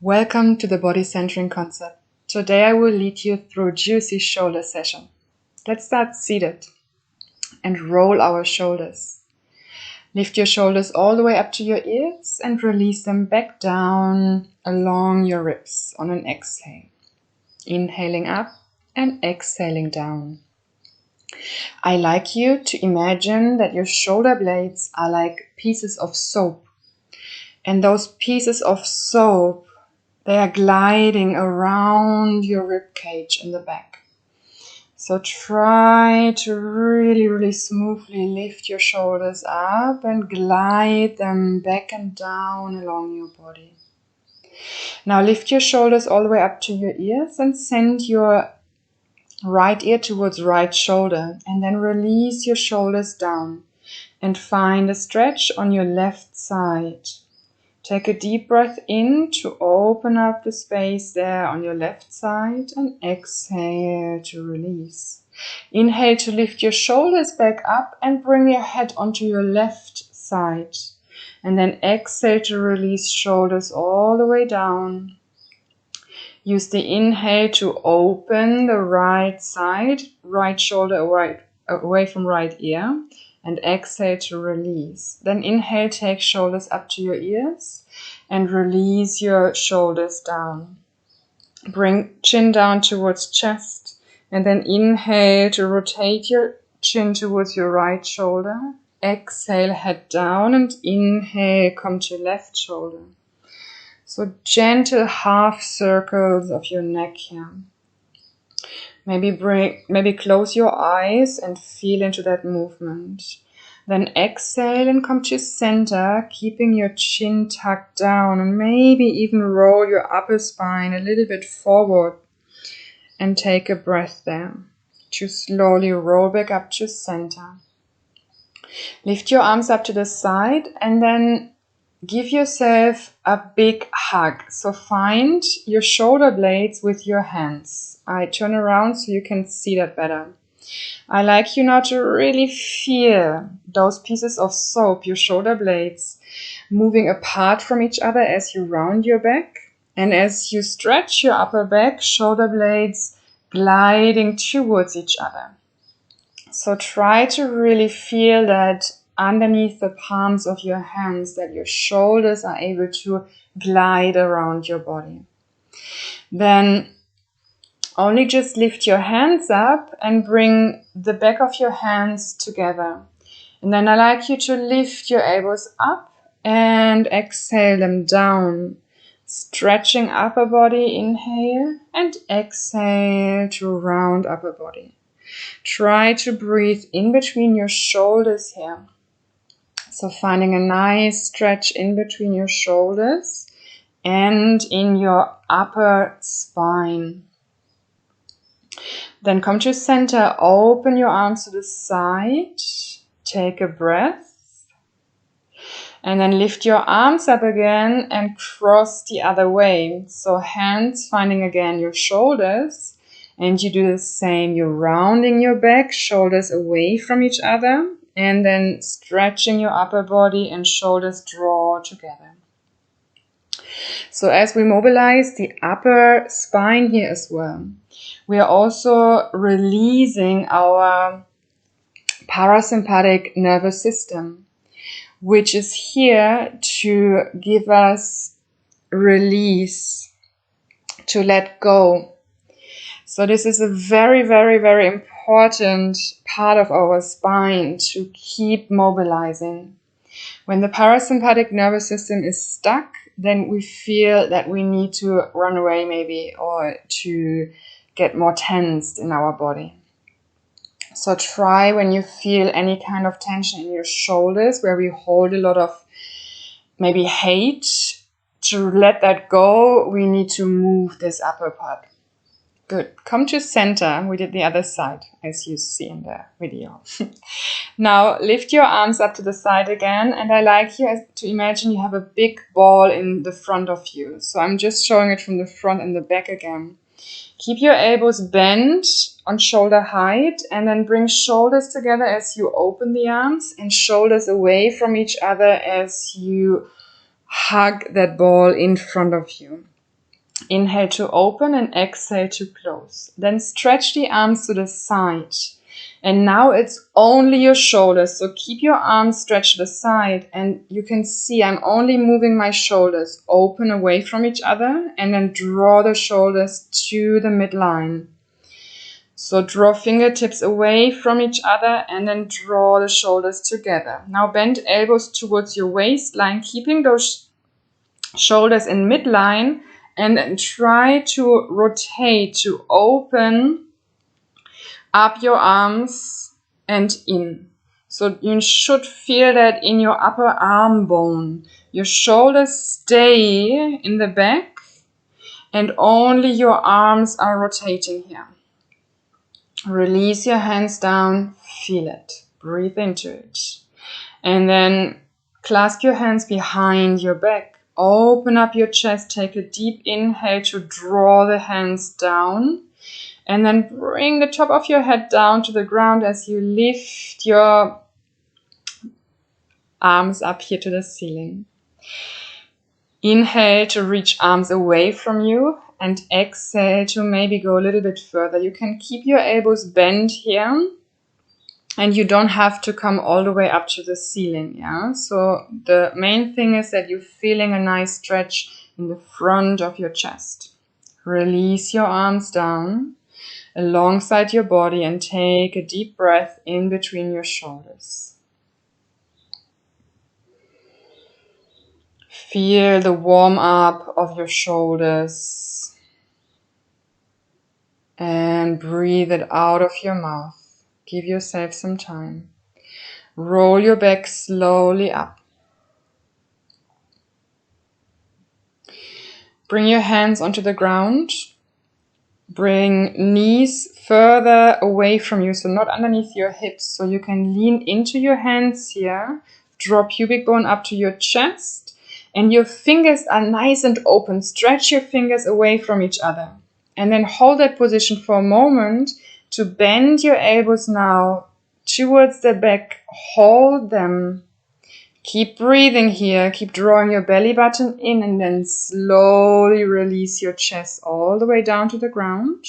Welcome to the body centering concept. Today I will lead you through a juicy shoulder session. Let's start seated and roll our shoulders. Lift your shoulders all the way up to your ears and release them back down along your ribs on an exhale. Inhaling up and exhaling down. I like you to imagine that your shoulder blades are like pieces of soap. And those pieces of soap, they are gliding around your rib cage in the back. So try to really smoothly lift your shoulders up and glide them back and down along your body. Now lift your shoulders all the way up to your ears and send your right ear towards right shoulder, and then release your shoulders down and find a stretch on your left side. Take a deep breath in to open up the space there on your left side and exhale to release. Inhale to lift your shoulders back up and bring your head onto your left side. And then exhale to release shoulders all the way down. Use the inhale to open the right side, right shoulder away from right ear. And exhale to release. Then inhale, take shoulders up to your ears and release your shoulders down. Bring chin down towards chest and then inhale to rotate your chin towards your right shoulder. Exhale, head down and inhale, come to left shoulder. So gentle half circles of your neck here. Maybe close your eyes and feel into that movement. Then exhale and come to center, keeping your chin tucked down, and maybe even roll your upper spine a little bit forward and take a breath there. To slowly roll back up to center. Lift your arms up to the side and then give yourself a big hug. So find your shoulder blades with your hands. I turn around so you can see that better. I like you now to really feel those pieces of soap, your shoulder blades, moving apart from each other as you round your back. And as you stretch your upper back, shoulder blades gliding towards each other. So try to really feel that underneath the palms of your hands, that your shoulders are able to glide around your body. Then only just lift your hands up and bring the back of your hands together. And then I like you to lift your elbows up and exhale them down. Stretching upper body, inhale, and exhale to round upper body. Try to breathe in between your shoulders here. So finding a nice stretch in between your shoulders and in your upper spine. Then come to center, open your arms to the side, take a breath, and then lift your arms up again and cross the other way. So hands finding again your shoulders, and you do the same. You're rounding your back, shoulders away from each other, and then stretching your upper body and shoulders draw together. So as we mobilize the upper spine here as well, we are also releasing our parasympathetic nervous system, which is here to give us release, to let go. So this is a very important part of our spine to keep mobilizing. When the parasympathetic nervous system is stuck, then we feel that we need to run away maybe, or to get more tensed in our body. So try, when you feel any kind of tension in your shoulders, where we hold a lot of maybe hate, to let that go. We need to move this upper part. Good. Come to center. We did the other side, as you see in the video. Now lift your arms up to the side again, and I like you to imagine you have a big ball in the front of you. So I'm just showing it from the front and the back again. Keep your elbows bent on shoulder height, and then bring shoulders together as you open the arms and shoulders away from each other as you hug that ball in front of you. Inhale to open and exhale to close. Then stretch the arms to the side. And now it's only your shoulders. So keep your arms stretched to the side. And you can see I'm only moving my shoulders open away from each other. And then draw the shoulders to the midline. So draw fingertips away from each other and then draw the shoulders together. Now bend elbows towards your waistline, keeping those shoulders in midline, and then try to rotate to open up your arms and in. So you should feel that in your upper arm bone. Your shoulders stay in the back and only your arms are rotating here. Release your hands down, feel it. Breathe into it. And then clasp your hands behind your back. Open up your chest, take a deep inhale to draw the hands down. And then bring the top of your head down to the ground as you lift your arms up here to the ceiling. Inhale to reach arms away from you and exhale to maybe go a little bit further. You can keep your elbows bent here and you don't have to come all the way up to the ceiling. Yeah. So the main thing is that you're feeling a nice stretch in the front of your chest. Release your arms down alongside your body and take a deep breath in between your shoulders. Feel the warm up of your shoulders and breathe it out of your mouth. Give yourself some time. Roll your back slowly up. Bring your hands onto the ground. Bring knees further away from you, so not underneath your hips. So you can lean into your hands here. Draw pubic bone up to your chest. And your fingers are nice and open. Stretch your fingers away from each other. And then hold that position for a moment to bend your elbows now towards the back. Hold them. Keep breathing here. Keep drawing your belly button in and then slowly release your chest all the way down to the ground.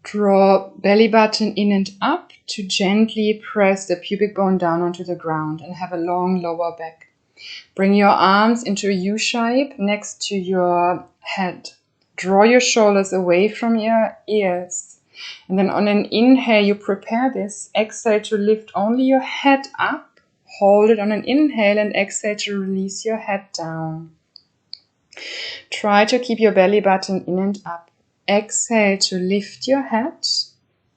Draw belly button in and up to gently press the pubic bone down onto the ground and have a long lower back. Bring your arms into a U shape next to your head. Draw your shoulders away from your ears. And then on an inhale, you prepare this. Exhale to lift only your head up. Hold it on an inhale and exhale to release your head down. Try to keep your belly button in and up. Exhale to lift your head.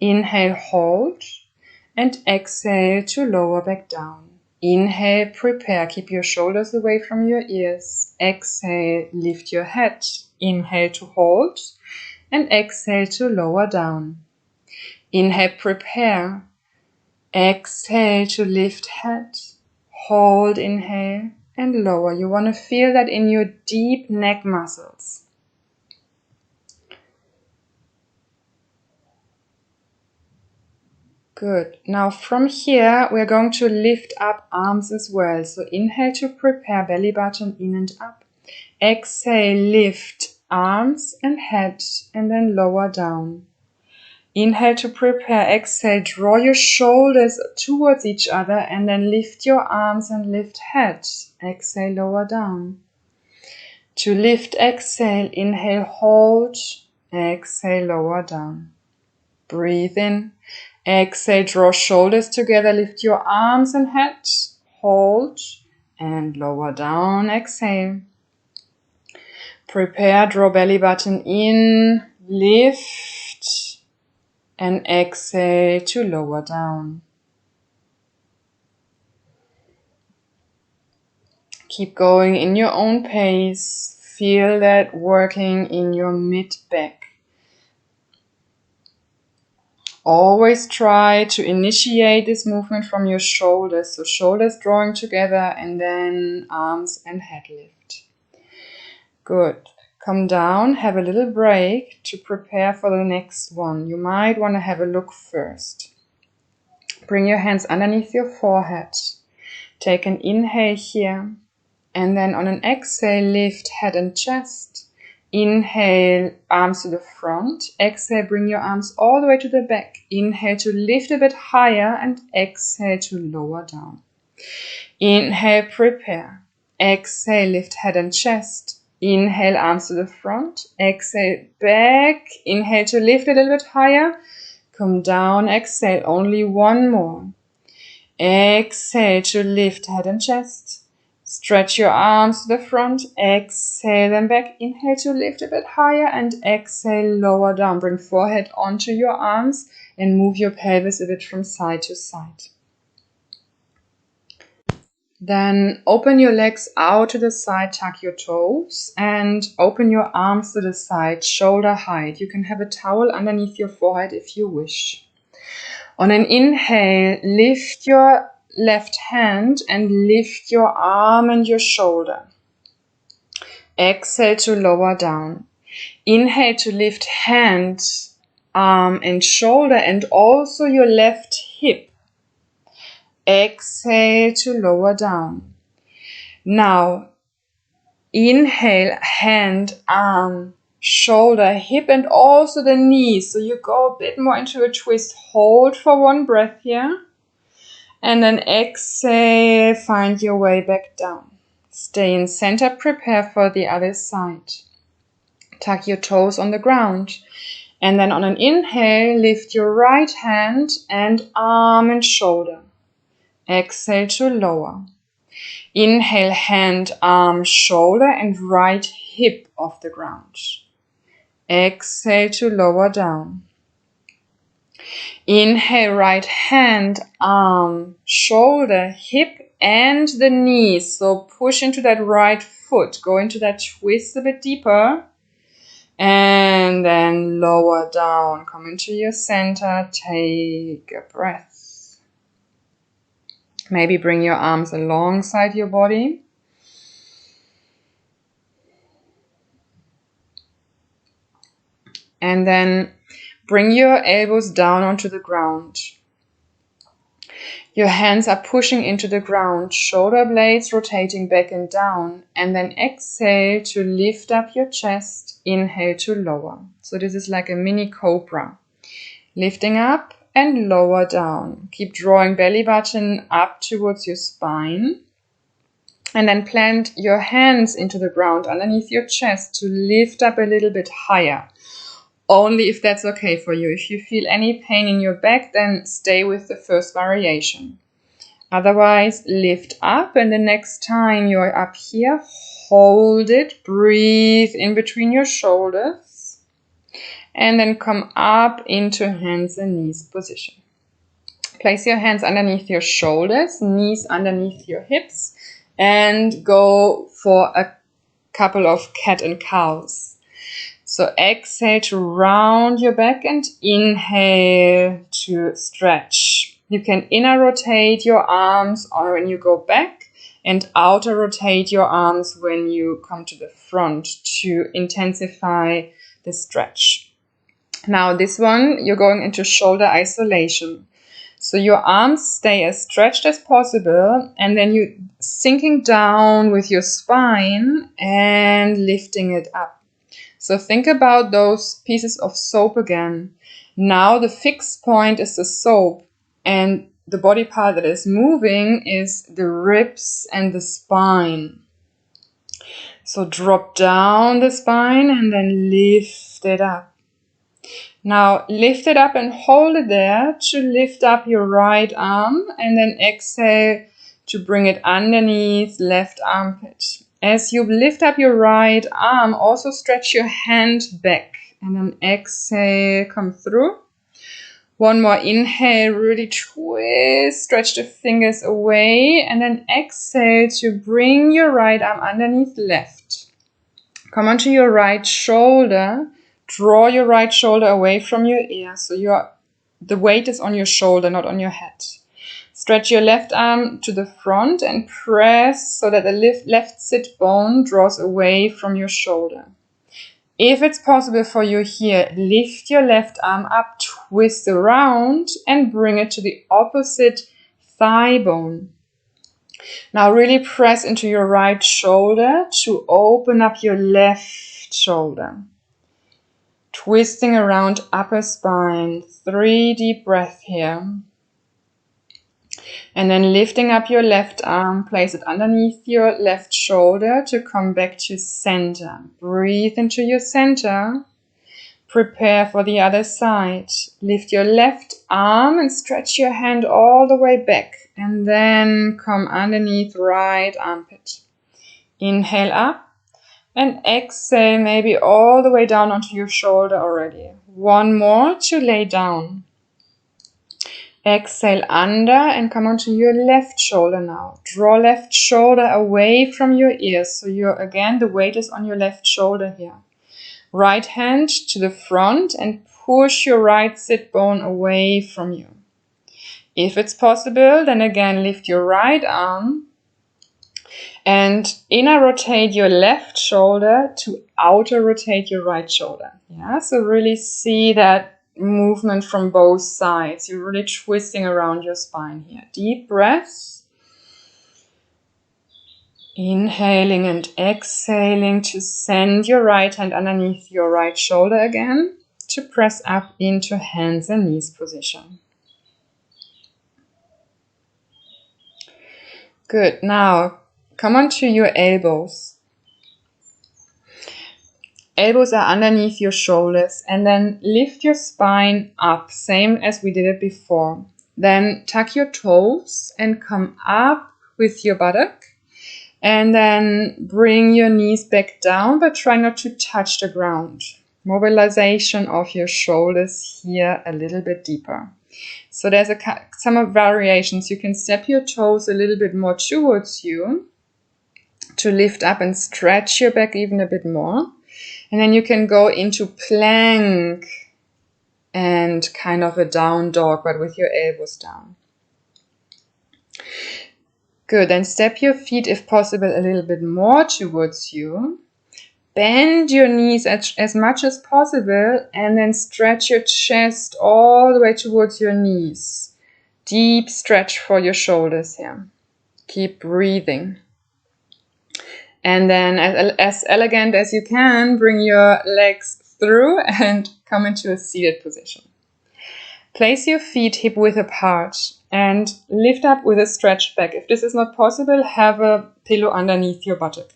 Inhale, hold. And exhale to lower back down. Inhale, prepare. Keep your shoulders away from your ears. Exhale, lift your head. Inhale to hold. And exhale to lower down. Inhale, prepare. Exhale to lift head. Hold, inhale, and lower. You want to feel that in your deep neck muscles. Good. Now from here, we're going to lift up arms as well. So inhale to prepare, belly button in and up. Exhale, lift arms and head, and then lower down. Inhale to prepare, exhale, draw your shoulders towards each other, and then lift your arms and lift head. Exhale, lower down. To lift, exhale, inhale, hold, exhale, lower down. Breathe in. Exhale, draw shoulders together, lift your arms and head, hold, and lower down, exhale. Prepare, draw belly button in, lift, and exhale to lower down. Keep going in your own pace, feel that working in your mid-back. Always try to initiate this movement from your shoulders. So shoulders drawing together and then arms and head lift. Good. Come down, have a little break to prepare for the next one. You might want to have a look first. Bring your hands underneath your forehead. Take an inhale here. And then on an exhale, lift head and chest. Inhale, arms to the front. Exhale, bring your arms all the way to the back. Inhale to lift a bit higher and exhale to lower down. Inhale, prepare. Exhale, lift head and chest. Inhale, arms to the front. Exhale, back. Inhale to lift a little bit higher. Come down, exhale, only one more. Exhale to lift head and chest. Stretch your arms to the front. Exhale, then back. Inhale to lift a bit higher and exhale, lower down. Bring forehead onto your arms and move your pelvis a bit from side to side. Then open your legs out to the side, tuck your toes, and open your arms to the side, shoulder height. You can have a towel underneath your forehead if you wish. On an inhale, lift your left hand and lift your arm and your shoulder. Exhale to lower down. Inhale to lift hand, arm and shoulder and also your left hip. Exhale to lower down. Now, inhale, hand, arm, shoulder, hip, and also the knees. So you go a bit more into a twist. Hold for one breath here. And then exhale, find your way back down. Stay in center, prepare for the other side. Tuck your toes on the ground. And then on an inhale, lift your right hand and arm and shoulder. Exhale to lower. Inhale, hand, arm, shoulder, and right hip off the ground. Exhale to lower down. Inhale, right hand, arm, shoulder, hip, and the knees. So push into that right foot. Go into that twist a bit deeper. And then lower down. Come into your center. Take a breath. Maybe bring your arms alongside your body. And then bring your elbows down onto the ground. Your hands are pushing into the ground, shoulder blades rotating back and down. And then exhale to lift up your chest, inhale to lower. So this is like a mini cobra. Lifting up and lower down. Keep drawing belly button up towards your spine. And then plant your hands into the ground underneath your chest to lift up a little bit higher. Only if that's okay for you. If you feel any pain in your back, then stay with the first variation. Otherwise, lift up, and the next time you're up here, hold it, breathe in between your shoulders, and then come up into hands and knees position. Place your hands underneath your shoulders, knees underneath your hips, and go for a couple of cat and cows. So exhale to round your back and inhale to stretch. You can inner rotate your arms or when you go back and outer rotate your arms when you come to the front to intensify the stretch. Now this one, you're going into shoulder isolation. So your arms stay as stretched as possible and then you sinking down with your spine and lifting it up. So think about those pieces of soap again. Now the fixed point is the soap and the body part that is moving is the ribs and the spine. So drop down the spine and then lift it up. Now lift it up and hold it there to lift up your right arm and then exhale to bring it underneath left armpit. As you lift up your right arm, also stretch your hand back and then exhale, come through. One more inhale, really twist, stretch the fingers away and then exhale to bring your right arm underneath left. Come onto your right shoulder, draw your right shoulder away from your ear so the weight is on your shoulder, not on your head. Stretch your left arm to the front and press so that the left sit bone draws away from your shoulder. If it's possible for you here, lift your left arm up, twist around and bring it to the opposite thigh bone. Now really press into your right shoulder to open up your left shoulder. Twisting around upper spine. 3 deep breaths here. And then lifting up your left arm, place it underneath your left shoulder to come back to center. Breathe into your center. Prepare for the other side. Lift your left arm and stretch your hand all the way back. And then come underneath right armpit. Inhale up and exhale maybe all the way down onto your shoulder already. One more to lay down. Exhale under and come onto your left shoulder now. Draw left shoulder away from your ears. So again, the weight is on your left shoulder here. Right hand to the front and push your right sit bone away from you. If it's possible, then again, lift your right arm and inner rotate your left shoulder to outer rotate your right shoulder. Yeah, so really see that movement from both sides. You're really twisting around your spine here. Deep breaths. Inhaling and exhaling to send your right hand underneath your right shoulder again to press up into hands and knees position. Good. Now come onto your elbows. Elbows are underneath your shoulders and then lift your spine up, same as we did it before. Then tuck your toes and come up with your buttock and then bring your knees back down, but try not to touch the ground. Mobilization of your shoulders here a little bit deeper. So there's some variations. You can step your toes a little bit more towards you to lift up and stretch your back even a bit more. And then you can go into plank and kind of a down dog, but with your elbows down. Good, then step your feet, if possible, a little bit more towards you. Bend your knees as much as possible and then stretch your chest all the way towards your knees. Deep stretch for your shoulders here. Keep breathing. And then as elegant as you can, bring your legs through and come into a seated position. Place your feet hip width apart and lift up with a stretched back. If this is not possible, have a pillow underneath your buttock.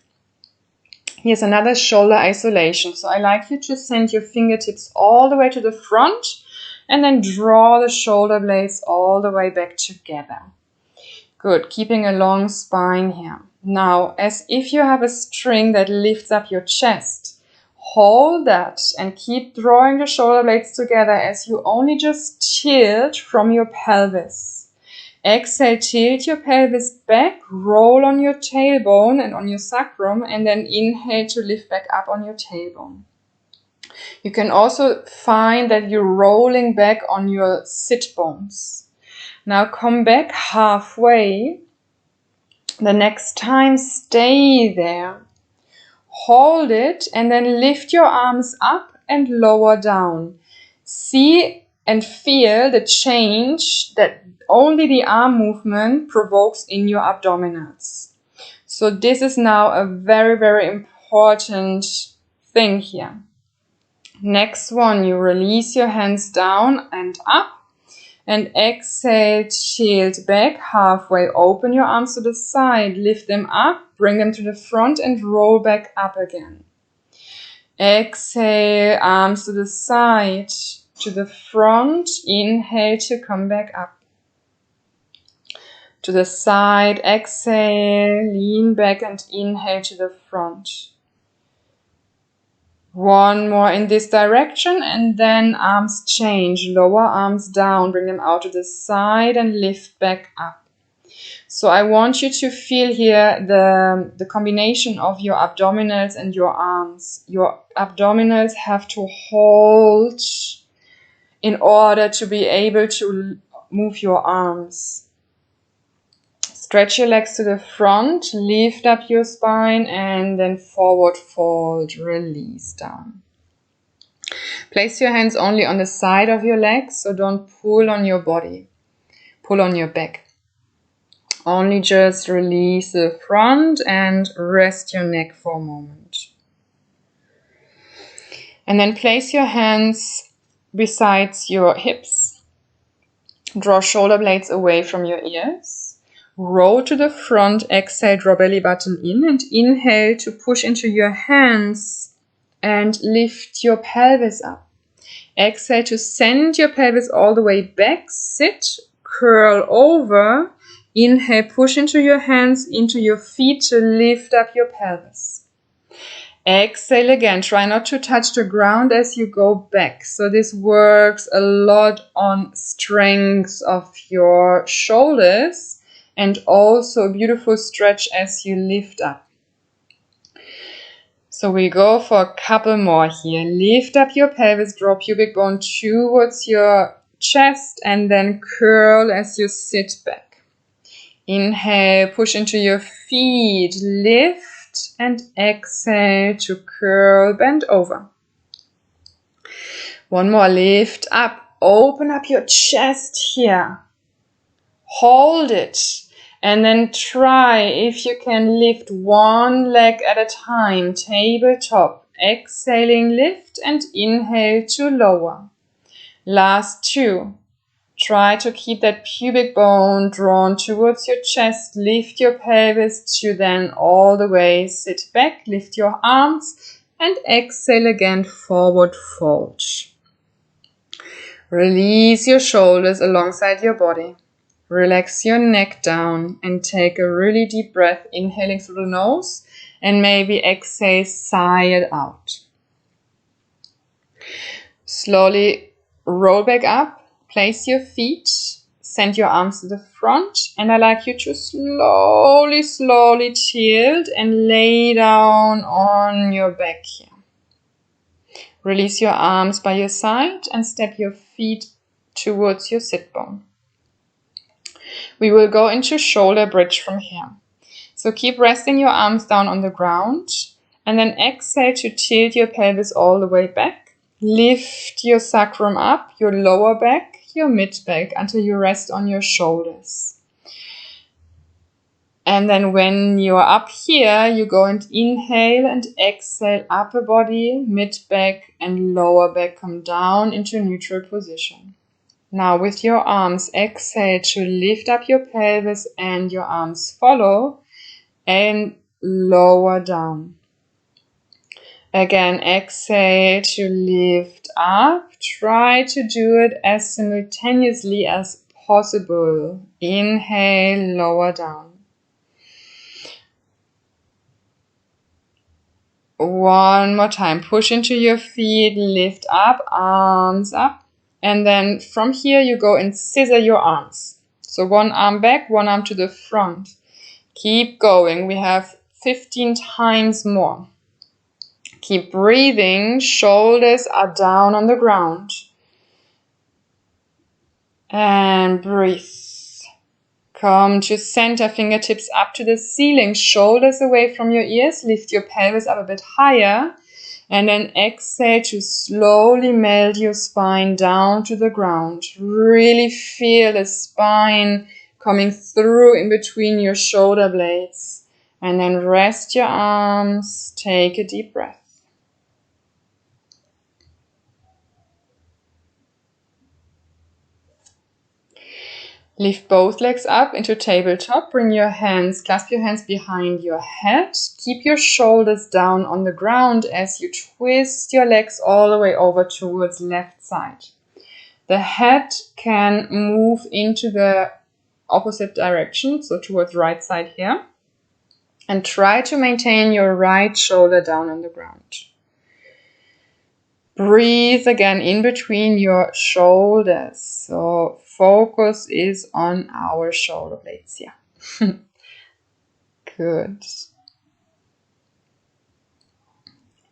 Here's another shoulder isolation. So I like you to send your fingertips all the way to the front and then draw the shoulder blades all the way back together. Good, keeping a long spine here. Now, as if you have a string that lifts up your chest, hold that and keep drawing the shoulder blades together as you only just tilt from your pelvis. Exhale, tilt your pelvis back, roll on your tailbone and on your sacrum, and then inhale to lift back up on your tailbone. You can also find that you're rolling back on your sit bones. Now come back halfway. The next time, stay there. Hold it and then lift your arms up and lower down. See and feel the change that only the arm movement provokes in your abdominals. So this is now a very, very important thing here. Next one, you release your hands down and up. And exhale, tilt back, halfway, open your arms to the side, lift them up, bring them to the front and roll back up again. Exhale, arms to the side, to the front, inhale to come back up. To the side, exhale, lean back and inhale to the front. One more in this direction and then arms change. Lower arms down, bring them out to the side and lift back up. So I want you to feel here the combination of your abdominals and your arms. Your abdominals have to hold in order to be able to move your arms. Stretch your legs to the front, lift up your spine and then forward fold, release down. Place your hands only on the side of your legs, so don't pull on your body, pull on your back. Only just release the front and rest your neck for a moment. And then place your hands beside your hips. Draw shoulder blades away from your ears. Roll to the front, exhale, draw belly button in, and inhale to push into your hands and lift your pelvis up. Exhale to send your pelvis all the way back, sit, curl over. Inhale, push into your hands, into your feet to lift up your pelvis. Exhale again, try not to touch the ground as you go back. So this works a lot on strength of your shoulders and also a beautiful stretch as you lift up. So we go for a couple more here. Lift up your pelvis, draw pubic bone towards your chest and then curl as you sit back. Inhale, push into your feet, lift and exhale to curl, bend over. One more, lift up, open up your chest here. Hold it. And then try, if you can, lift one leg at a time, tabletop. Exhaling, lift and inhale to lower. Last two. Try to keep that pubic bone drawn towards your chest. Lift your pelvis to then all the way sit back. Lift your arms and exhale again, forward fold. Release your shoulders alongside your body. Relax your neck down and take a really deep breath, inhaling through the nose and maybe exhale, sigh it out. Slowly roll back up, place your feet, send your arms to the front, and I'd like you to slowly tilt and lay down on your back here. Release your arms by your side and step your feet towards your sit bone. We will go into shoulder bridge from here. So keep resting your arms down on the ground and then exhale to tilt your pelvis all the way back. Lift your sacrum up, your lower back, your mid back until you rest on your shoulders. And then when you are up here, you go and inhale and exhale, upper body, mid back and lower back come down into neutral position. Now with your arms, exhale to lift up your pelvis and your arms follow and lower down. Again, exhale to lift up. Try to do it as simultaneously as possible. Inhale, lower down. One more time. Push into your feet, lift up, arms up. And then from here you go and scissor your arms. So one arm back, one arm to the front. Keep going. We have 15 times more. Keep breathing. Shoulders are down on the ground. And breathe. Come to center, fingertips up to the ceiling, shoulders away from your ears. Lift your pelvis up a bit higher. And then exhale to slowly melt your spine down to the ground. Really feel the spine coming through in between your shoulder blades. And then rest your arms. Take a deep breath. Lift both legs up into tabletop. Bring your hands, clasp your hands behind your head. Keep your shoulders down on the ground as you twist your legs all the way over towards left side. The head can move into the opposite direction, so towards right side here. And try to maintain your right shoulder down on the ground. Breathe again in between your shoulders. So focus is on our shoulder blades here. Good.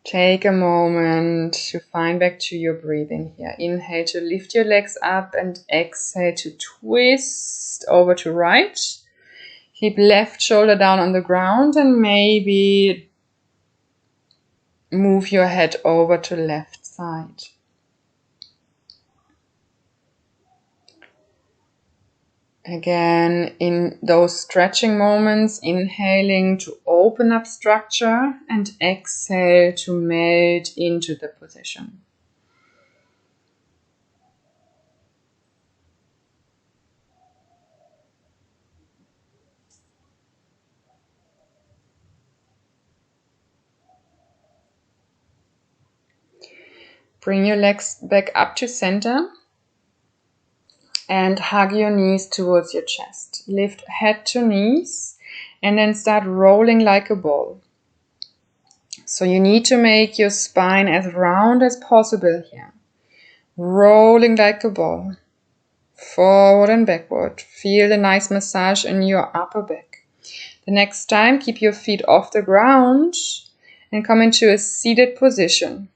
Take a moment to find back to your breathing here. Inhale to lift your legs up and exhale to twist over to right. Keep left shoulder down on the ground and maybe move your head over to left side. Again, in those stretching moments, inhaling to open up structure and exhale to melt into the position. Bring your legs back up to center and hug your knees towards your chest. Lift head to knees and then start rolling like a ball. So you need to make your spine as round as possible here. Rolling like a ball. Forward and backward. Feel the nice massage in your upper back. The next time, keep your feet off the ground and come into a seated position.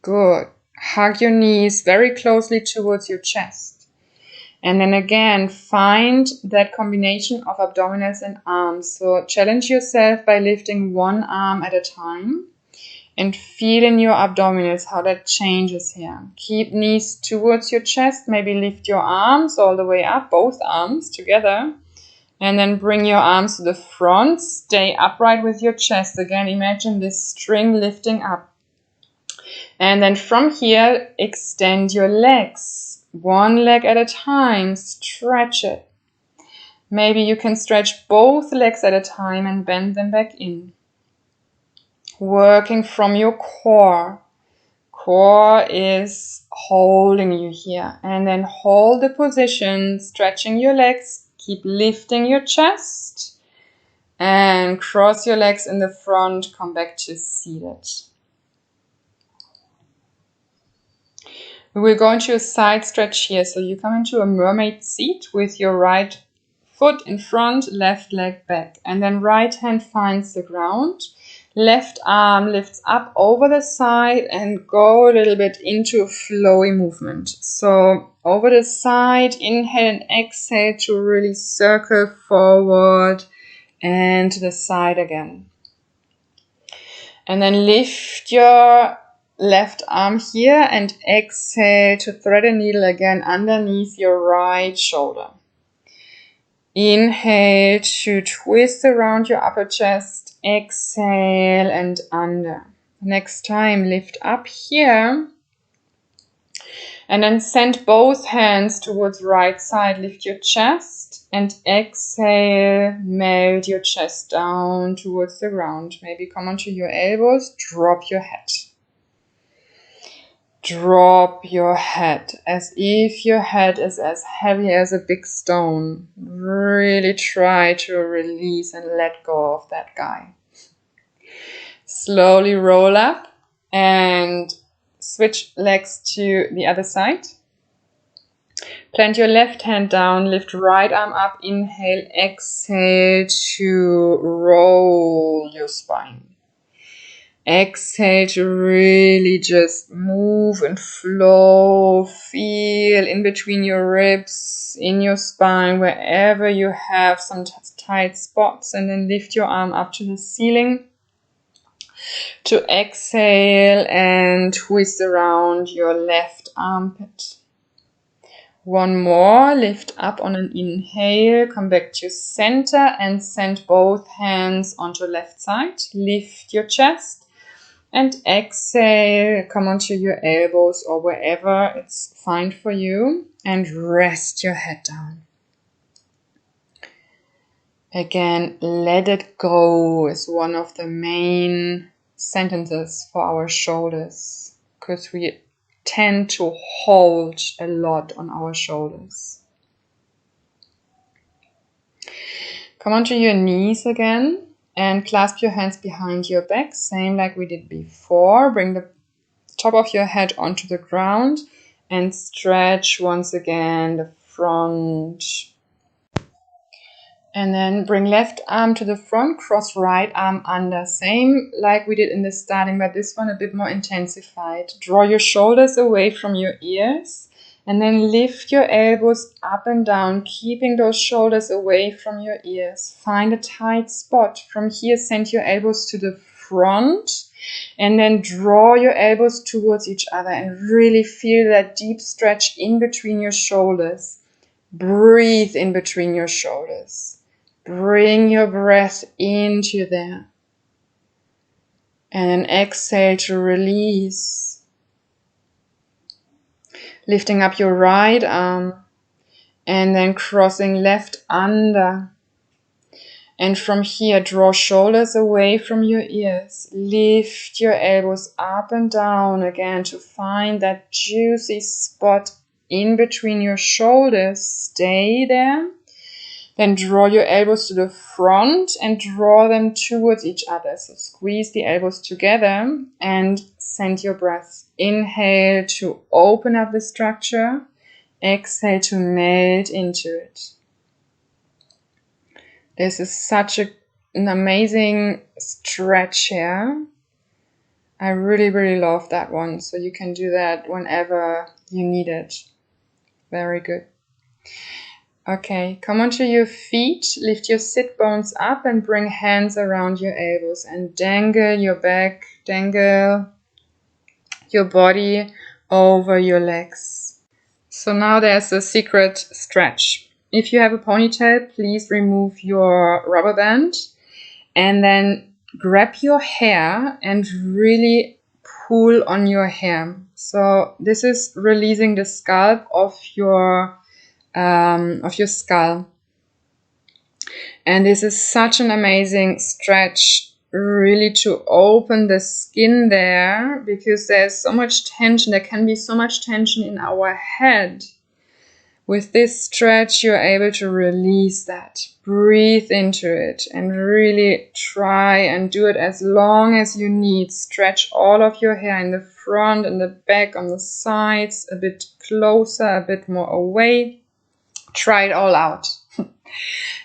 Good. Hug your knees very closely towards your chest. And then again, find that combination of abdominals and arms. So challenge yourself by lifting one arm at a time and feel in your abdominals how that changes here. Keep knees towards your chest. Maybe lift your arms all the way up, both arms together. And then bring your arms to the front. Stay upright with your chest. Again, imagine this string lifting up. And then from here, extend your legs. One leg at a time. Stretch it. Maybe you can stretch both legs at a time and bend them back in. Working from your core. Core is holding you here. And then hold the position, stretching your legs. Keep lifting your chest. And cross your legs in the front. Come back to seated. We will go into a side stretch here. So you come into a mermaid seat with your right foot in front, left leg back. And then right hand finds the ground. Left arm lifts up over the side and go a little bit into a flowy movement. So over the side, inhale and exhale to really circle forward and to the side again. And then lift your left arm here and exhale to thread a needle again underneath your right shoulder. Inhale to twist around your upper chest. Exhale and under. Next time, lift up here. And then send both hands towards right side. Lift your chest and exhale. Melt your chest down towards the ground. Maybe come onto your elbows. Drop your head. Drop your head as if your head is as heavy as a big stone. Really try to release and let go of that guy. Slowly roll up and switch legs to the other side. Plant your left hand down, lift right arm up, inhale, exhale to roll your spine. Exhale to really just move and flow, feel in between your ribs, in your spine, wherever you have some tight spots, and then lift your arm up to the ceiling to exhale and twist around your left armpit. One more, lift up on an inhale, come back to center and send both hands onto left side, lift your chest. And exhale, come onto your elbows or wherever it's fine for you and rest your head down. Again, let it go is one of the main sentences for our shoulders because we tend to hold a lot on our shoulders. Come onto your knees again. And clasp your hands behind your back, same like we did before. Bring the top of your head onto the ground and stretch once again the front. And then bring left arm to the front, cross right arm under. Same like we did in the starting, but this one a bit more intensified. Draw your shoulders away from your ears. And then lift your elbows up and down, keeping those shoulders away from your ears. Find a tight spot. From here, send your elbows to the front. And then draw your elbows towards each other and really feel that deep stretch in between your shoulders. Breathe in between your shoulders. Bring your breath into there. And then exhale to release. Lifting up your right arm and then crossing left under. And from here, draw shoulders away from your ears. Lift your elbows up and down again to find that juicy spot in between your shoulders. Stay there. Then draw your elbows to the front and draw them towards each other. So squeeze the elbows together and send your breath. Inhale to open up the structure. Exhale to melt into it. This is such an amazing stretch here. I really, really love that one. So you can do that whenever you need it. Very good. Okay, come onto your feet. Lift your sit bones up and bring hands around your elbows and dangle your back, dangle your body over your legs. So now there's a secret stretch. If you have a ponytail, please remove your rubber band and then grab your hair and really pull on your hair. So this is releasing the scalp of your skull. And this is such an amazing stretch, really, to open the skin there, because there's so much tension. There can be so much tension in our head. With this stretch, you're able to release that. Breathe into it and really try and do it as long as you need. Stretch all of your hair in the front and the back, on the sides, a bit closer, a bit more away. Try it all out.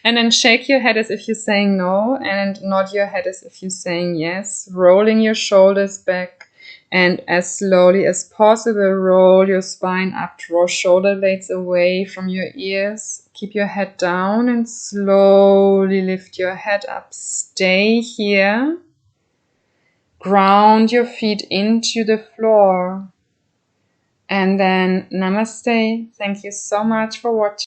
And then shake your head as if you're saying no and nod your head as if you're saying yes. Rolling your shoulders back. And as slowly as possible, roll your spine up, draw shoulder blades away from your ears. Keep your head down and slowly lift your head up. Stay here. Ground your feet into the floor. And then namaste. Thank you so much for watching.